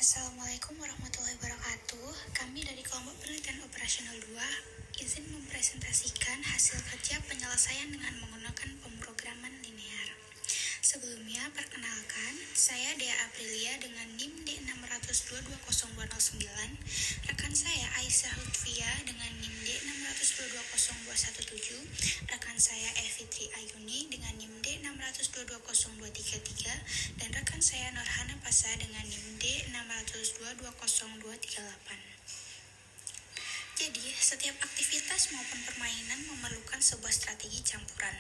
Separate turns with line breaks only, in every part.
Assalamualaikum warahmatullahi wabarakatuh. Kami dari kelompok penelitian operasional 2 izin mempresentasikan hasil kerja penyelesaian dengan menggunakan pemrograman linear. Sebelumnya, perkenalkan, saya Dea Aprilia dengan NIM D6220209, rekan saya Aisyah Lutfia dengan NIM D6220217, rekan saya Evitri Ayuni dengan NIM D6220233, dan rekan saya Norhana Pasa dengan NIM D6220238. Jadi, setiap aktivitas maupun permainan memerlukan sebuah strategi campuran.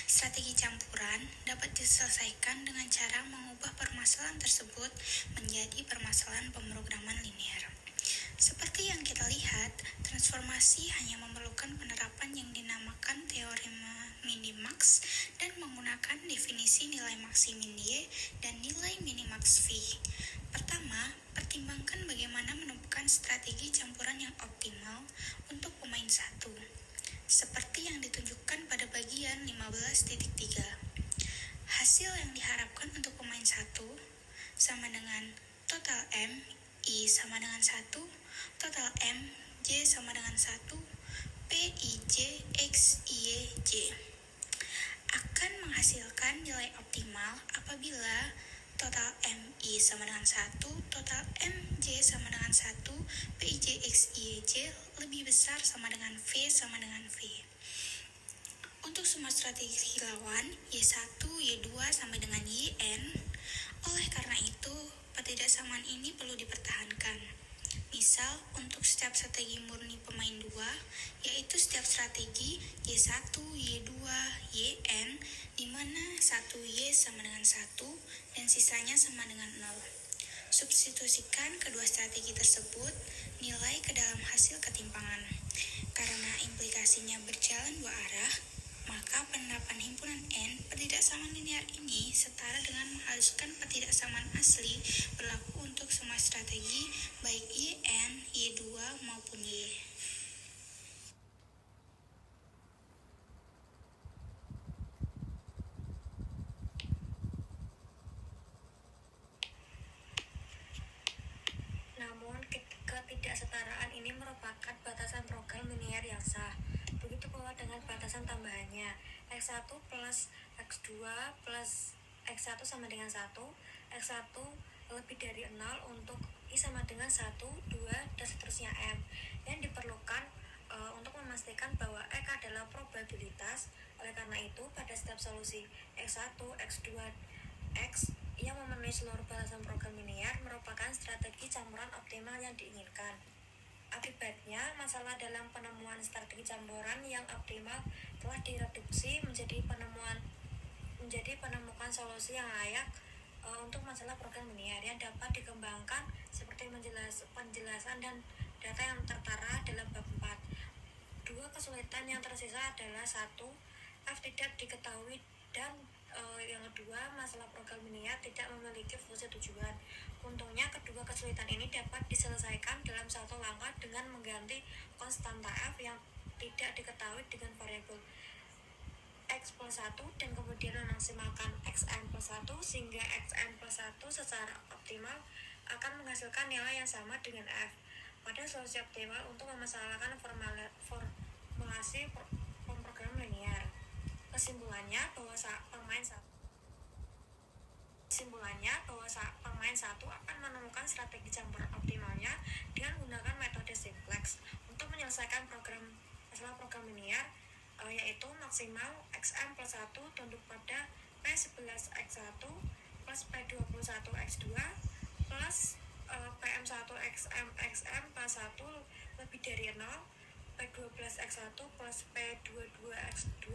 Strategi campuran dapat diselesaikan dengan cara mengubah permasalahan tersebut menjadi permasalahan pemrograman linear. Seperti yang kita lihat, transformasi hanya memerlukan penerapan yang dinamakan teorema minimax dan menggunakan definisi nilai maksi min Y dan nilai minimax V. Pertama, pertimbangkan bagaimana menemukan strategi campuran yang optimal untuk pemain 1, seperti yang ditunjukkan pada bagian 15.3. Hasil yang diharapkan untuk pemain 1 sama dengan total M, I sama dengan 1, total M, J sama dengan 1, P, I, J, X, Y, J. Akan menghasilkan nilai optimal apabila total MI sama dengan 1, total MJ sama dengan 1, PIJ X IJ lebih besar sama dengan V sama dengan V. Untuk semua strategi lawan, Y1, Y2 sampai dengan YN, oleh karena itu, ketidaksamaan ini perlu dipertahankan. Misal, untuk setiap strategi murni pemain 2, yaitu setiap strategi Y1, Y2, YN, di mana 1Y sama dengan 1 dan sisanya sama dengan 0. Substitusikan kedua strategi tersebut nilai ke dalam hasil ketimpangan. Karena implikasinya berjalan dua arah, maka penerapan himpunan N ketidaksamaan linear ini setara dengan menghaluskan ketidaksamaan asli berlaku untuk semua strategi baik YN, Y2 maupun Y.
Namun, ketidaksetaraan ini merupakan batasan program linear yang sah. Begitu pula dengan batasan tambahannya, X1 plus X2 plus X1 sama dengan 1, X1 lebih dari 0 untuk I sama dengan 1, 2, dan seterusnya M. Yang diperlukan untuk memastikan bahwa X adalah probabilitas. Oleh karena itu, pada setiap solusi X1, X2, X yang memenuhi seluruh batasan program linear merupakan strategi campuran optimal yang diinginkan. Akibatnya, masalah dalam penemuan strategi campuran yang optimal telah direduksi menjadi penemukan solusi yang layak untuk masalah program linear yang dapat dikembangkan seperti penjelasan dan data yang tertera dalam bab 4. Dua kesulitan yang tersisa adalah 1. F tidak diketahui dan yang kedua, masalah program linear tidak memiliki fungsi tujuan. Untungnya, kedua kesulitan ini dapat diselesaikan dalam satu langkah dengan mengganti konstanta F yang tidak diketahui dengan variabel X plus 1 dan kemudian memaksimalkan XN plus 1 sehingga XN plus 1 secara optimal akan menghasilkan nilai yang sama dengan F. Pada solusi optimal untuk memasalahkan formulasi program linear. Kesimpulannya bahwa pemain 1 akan menemukan strategi campuran optimalnya dengan menggunakan metode simplex untuk menyelesaikan masalah program linear, yaitu maksimal XM plus 1 tunduk pada P11X1 plus P21X2 plus PM1XM plus 1 lebih dari 0, P12X1 plus P22X2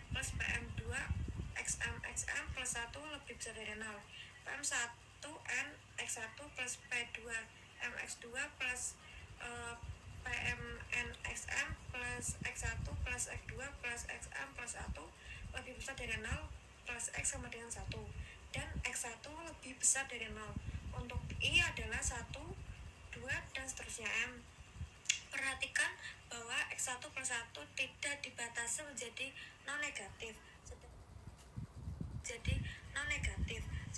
plus PM2 XM plus 1 lebih besar dari 0, PM1NX1 plus P2MX2 plus PMNXM plus X1 plus X2 plus XM plus 1 lebih besar dari 0 plus X sama dengan 1 dan X1 lebih besar dari 0. Untuk I adalah 1, 2, dan seterusnya M. Perhatikan bahwa X1 plus 1 tidak dibatasi menjadi non-negatif.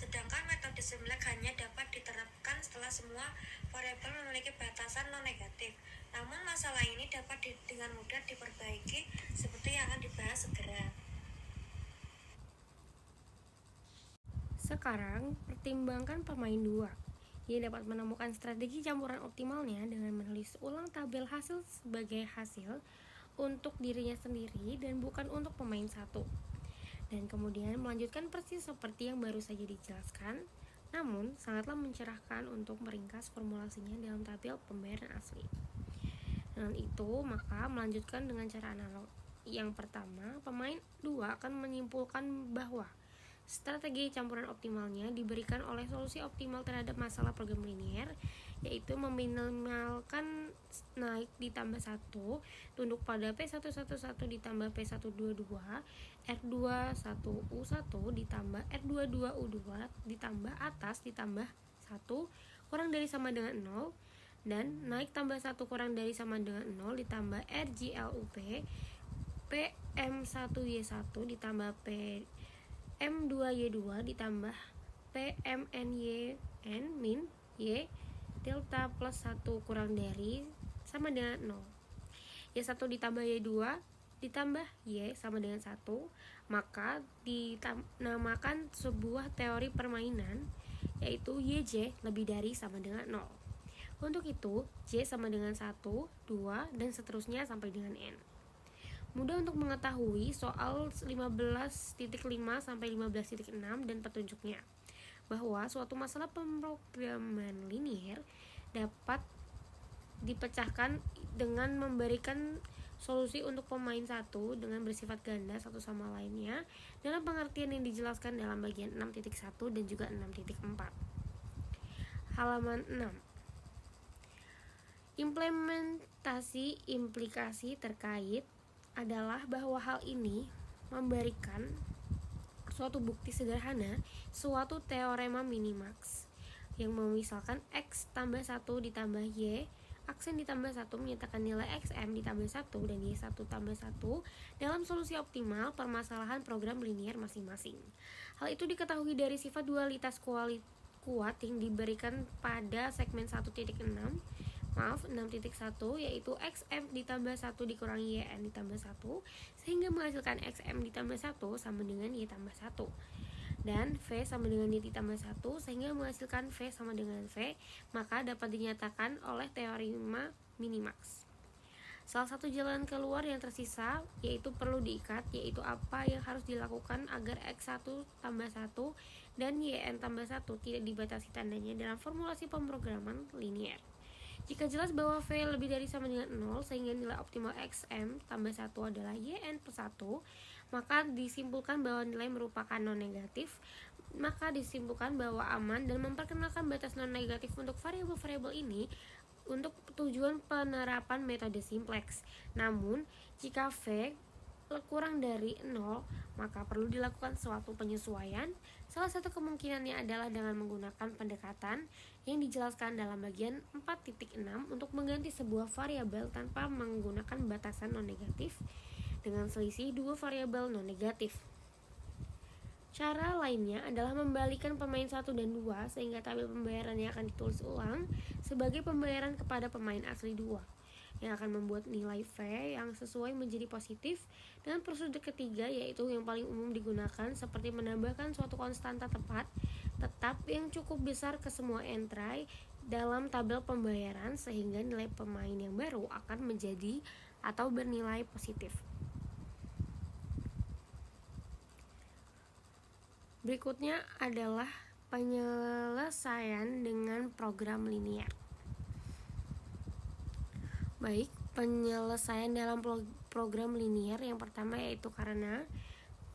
Sedangkan metode Simulek hanya dapat diterapkan setelah semua variabel memiliki batasan non-negatif. Namun masalah ini dapat dengan mudah diperbaiki seperti yang akan dibahas segera.
Sekarang, pertimbangkan pemain 2. Ia dapat menemukan strategi campuran optimalnya dengan menulis ulang tabel hasil sebagai hasil untuk dirinya sendiri dan bukan untuk pemain 1. Dan kemudian melanjutkan persis seperti yang baru saja dijelaskan, namun sangatlah mencerahkan untuk meringkas formulasinya dalam tabel pembayaran asli. Dengan itu, maka melanjutkan dengan cara analog. Yang pertama, pemain 2 akan menyimpulkan bahwa strategi campuran optimalnya diberikan oleh solusi optimal terhadap masalah program linier, yaitu meminimalkan naik ditambah 1 tunduk pada P111 ditambah P122, R21U1 ditambah R22U2 ditambah atas ditambah 1 kurang dari sama dengan 0, dan naik tambah 1 kurang dari sama dengan 0 ditambah RGLUP PM1Y1 ditambah M2Y2 ditambah PMNYN min Y delta plus 1 kurang dari sama dengan 0. Y1 ditambah Y2 ditambah Y sama dengan 1, maka dinamakan sebuah teori permainan, yaitu YJ lebih dari sama dengan 0. Untuk itu, J sama dengan 1, 2, dan seterusnya sampai dengan N. Mudah untuk mengetahui soal 15.5 sampai 15.6 dan petunjuknya, bahwa suatu masalah pemrograman linier dapat dipecahkan dengan memberikan solusi untuk pemain 1 dengan bersifat ganda satu sama lainnya dalam pengertian yang dijelaskan dalam bagian 6.1 dan juga 6.4. Halaman 6. Implementasi implikasi terkait adalah bahwa hal ini memberikan suatu bukti sederhana, suatu teorema minimax yang memisalkan X tambah 1 ditambah Y, aksen ditambah 1 menyatakan nilai XM ditambah 1 dan Y1 tambah 1 dalam solusi optimal permasalahan program linier masing-masing. Hal itu diketahui dari sifat dualitas kuat yang diberikan pada segmen 1.6, 6.1, yaitu XM ditambah 1 dikurangi YN ditambah 1 sehingga menghasilkan XM ditambah 1 sama dengan Y tambah 1, dan V sama dengan Y ditambah 1 sehingga menghasilkan V sama dengan V, maka dapat dinyatakan oleh teorema minimax. Salah satu jalan keluar yang tersisa yaitu perlu diikat, yaitu apa yang harus dilakukan agar X1 tambah 1 dan YN tambah 1 tidak dibatasi tandanya dalam formulasi pemrograman linier. Jika jelas bahwa V lebih dari sama dengan 0 sehingga nilai optimal XM tambah 1 adalah YN plus 1, maka disimpulkan bahwa nilai merupakan non-negatif, maka disimpulkan bahwa aman dan memperkenalkan batas non-negatif untuk variabel-variabel ini untuk tujuan penerapan metode simplex. Namun, jika V kurang dari 0, maka perlu dilakukan suatu penyesuaian. Salah satu kemungkinannya adalah dengan menggunakan pendekatan yang dijelaskan dalam bagian 4.6 untuk mengganti sebuah variabel tanpa menggunakan batasan non-negatif dengan selisih dua variabel non-negatif. Cara lainnya adalah membalikan pemain 1 dan 2 sehingga tabel pembayarannya akan ditulis ulang sebagai pembayaran kepada pemain asli 2, yang akan membuat nilai V yang sesuai menjadi positif. Dengan prosedur ketiga, yaitu yang paling umum digunakan, seperti menambahkan suatu konstanta tetap yang cukup besar ke semua entry dalam tabel pembayaran sehingga nilai pemain yang baru akan menjadi atau bernilai positif. Berikutnya adalah penyelesaian dengan program linier. Baik, penyelesaian dalam program linier yang pertama yaitu karena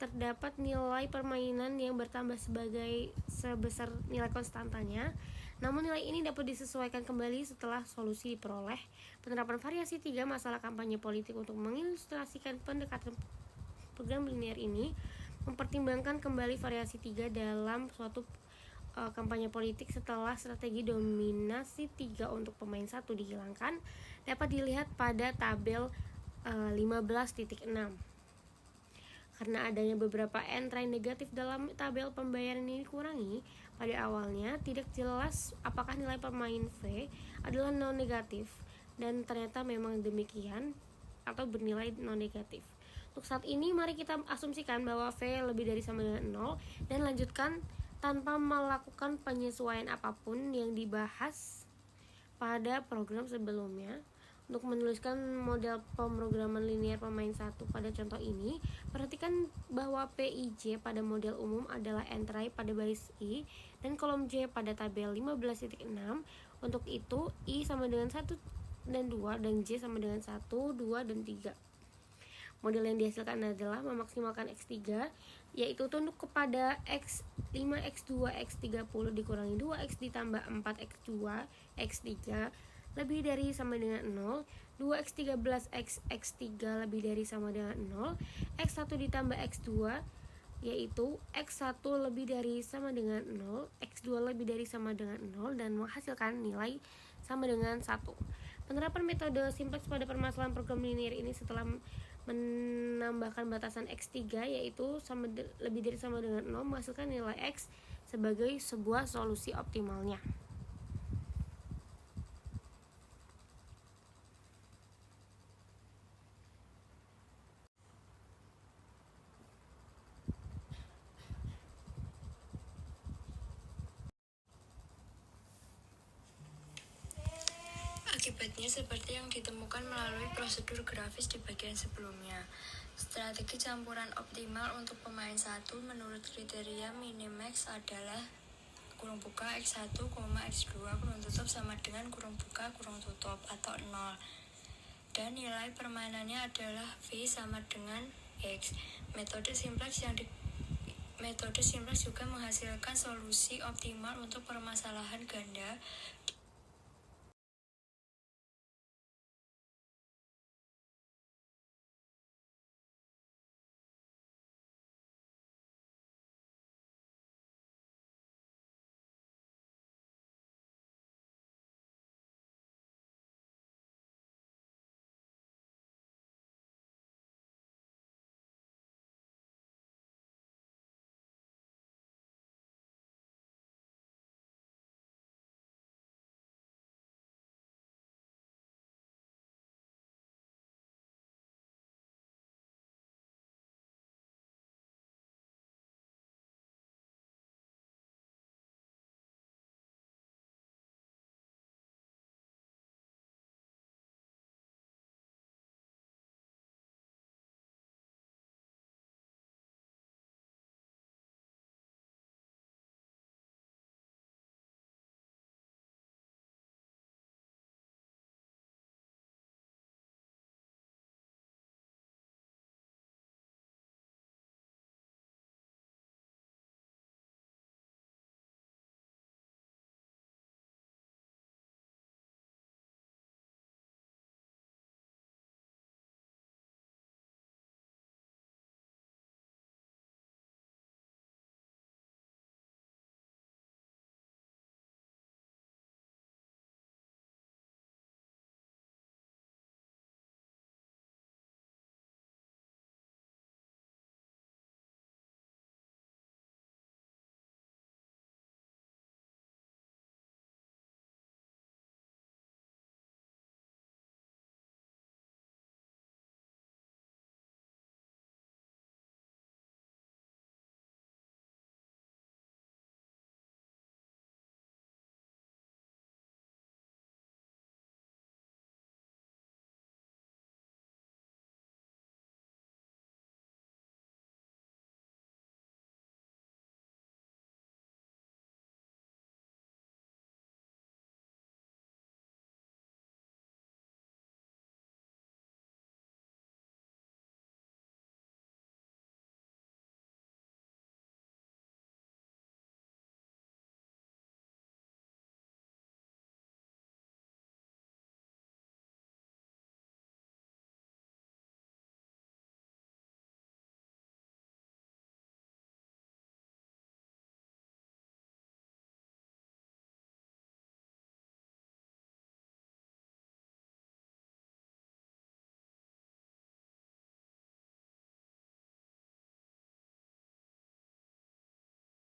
terdapat nilai permainan yang bertambah sebesar nilai konstantanya, namun nilai ini dapat disesuaikan kembali setelah solusi diperoleh. Penerapan variasi 3 masalah kampanye politik untuk mengilustrasikan pendekatan program linier ini mempertimbangkan kembali variasi 3 dalam suatu kampanye politik setelah strategi dominasi 3 untuk pemain 1 dihilangkan, dapat dilihat pada tabel 15.6. Karena adanya beberapa entry negatif dalam tabel pembayaran ini dikurangi, pada awalnya tidak jelas apakah nilai pemain V adalah non negatif, dan ternyata memang demikian atau bernilai non negatif. Untuk saat ini mari kita asumsikan bahwa V lebih dari sama dengan 0 dan lanjutkan tanpa melakukan penyesuaian apapun yang dibahas pada program sebelumnya. Untuk menuliskan model pemrograman linear pemain 1 pada contoh ini, perhatikan bahwa PIJ pada model umum adalah entry pada baris I dan kolom J pada tabel 15.6. Untuk itu, I sama dengan 1 dan 2 dan J sama dengan 1, 2, dan 3. Model yang dihasilkan adalah memaksimalkan X3, yaitu tunduk kepada X5, X2, X30 dikurangi 2X ditambah 4X2, X3 lebih dari sama dengan 0, 2x13 x3 lebih dari sama dengan 0, x1 ditambah x2 yaitu x1 lebih dari sama dengan 0, x2 lebih dari sama dengan 0 dan menghasilkan nilai sama dengan 1. Penerapan metode simplex pada permasalahan program linear ini setelah menambahkan batasan x3 yaitu lebih dari sama dengan 0 menghasilkan nilai x sebagai sebuah solusi optimalnya.
Akibatnya seperti yang ditemukan melalui prosedur grafis di bagian sebelumnya. Strategi campuran optimal untuk pemain 1 menurut kriteria minimax adalah kurung buka X1, X2 kurung tutup sama dengan kurung buka kurung tutup atau 0. Dan nilai permainannya adalah V sama dengan X. Metode simplex juga menghasilkan solusi optimal untuk permasalahan ganda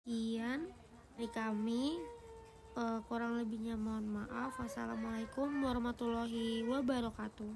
Sekian dari kami. Kurang lebihnya mohon maaf. Wassalamualaikum warahmatullahi wabarakatuh.